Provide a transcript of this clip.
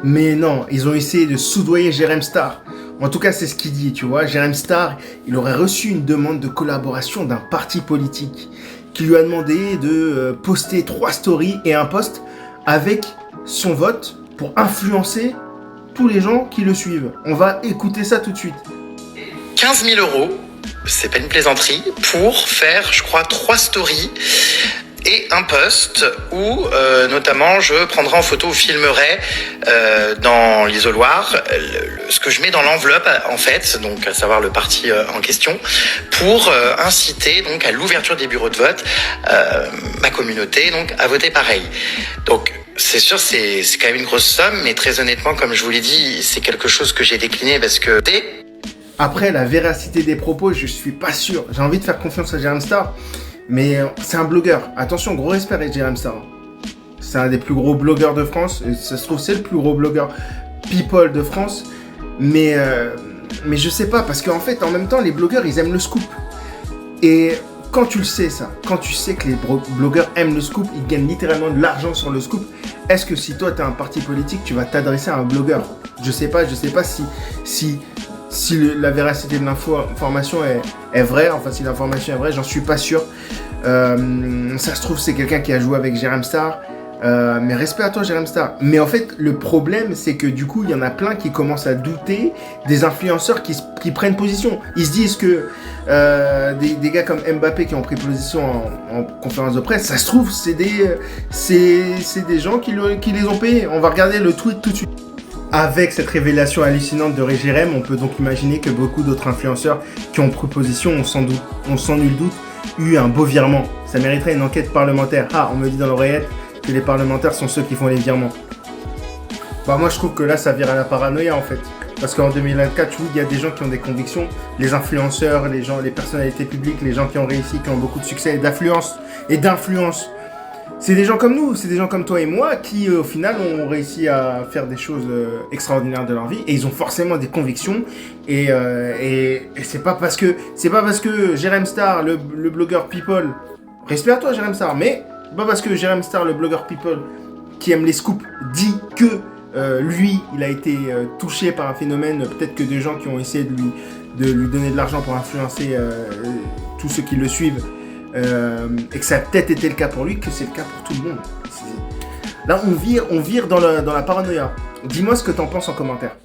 Mais non, ils ont essayé de soudoyer Jérém Star. En tout cas, c'est ce qu'il dit, tu vois. Jérém Star, il aurait reçu une demande de collaboration d'un parti politique qui lui a demandé de poster 3 stories et un post avec son vote pour influencer tous les gens qui le suivent. On va écouter ça tout de suite. 15 000 €, c'est pas une plaisanterie, pour faire, je crois, 3 stories et un post où, notamment, je prendrai en photo ou filmerai dans l'isoloir ce que je mets dans l'enveloppe, en fait, donc à savoir le parti en question, pour inciter donc à l'ouverture des bureaux de vote ma communauté donc à voter pareil. Donc c'est sûr, c'est quand même une grosse somme, mais très honnêtement, comme je vous l'ai dit, c'est quelque chose que j'ai décliné parce que Après, la véracité des propos, je suis pas sûr. J'ai envie de faire confiance à Jérém Star, mais c'est un blogueur. Attention, gros respect à Jérém Star. C'est un des plus gros blogueurs de France. Et ça se trouve, c'est le plus gros blogueur people de France. Mais je sais pas, parce qu'en fait, en même temps, les blogueurs, ils aiment le scoop. Et quand tu le sais, ça, quand tu sais que les blogueurs aiment le scoop, ils gagnent littéralement de l'argent sur le scoop, est-ce que si toi, tu as un parti politique, tu vas t'adresser à un blogueur? Je sais pas si la véracité de l'information est vraie, enfin si l'information est vraie, j'en suis pas sûr. Ça se trouve, c'est quelqu'un qui a joué avec Jérém Star. Mais respect à toi, Jérém Star. Mais en fait, le problème, c'est que du coup, il y en a plein qui commencent à douter des influenceurs qui prennent position. Ils se disent que des gars comme Mbappé qui ont pris position en conférence de presse, ça se trouve, c'est des gens qui les ont payés. On va regarder le tweet tout de suite. Avec cette révélation hallucinante de Jérém, on peut donc imaginer que beaucoup d'autres influenceurs qui ont pris position ont sans nul doute eu un beau virement. Ça mériterait une enquête parlementaire. Ah, on me dit dans l'oreillette que les parlementaires sont ceux qui font les virements. Bah moi je trouve que là ça vire à la paranoïa en fait. Parce qu'en 2024, oui, il y a des gens qui ont des convictions, les influenceurs, les personnalités publiques, les gens qui ont réussi, qui ont beaucoup de succès et d'influence. C'est des gens comme nous, c'est des gens comme toi et moi qui au final ont réussi à faire des choses extraordinaires de leur vie et ils ont forcément des convictions et c'est pas parce que Jérém Star, le blogueur people, respect à toi Jérém Star, mais pas parce que Jérém Star, le blogueur people qui aime les scoops, dit que lui, il a été touché par un phénomène, peut-être que des gens qui ont essayé de lui donner de l'argent pour influencer tous ceux qui le suivent, et que ça a peut-être été le cas pour lui, que c'est le cas pour tout le monde. Là, on vire dans la paranoïa. Dis-moi ce que t'en penses en commentaire.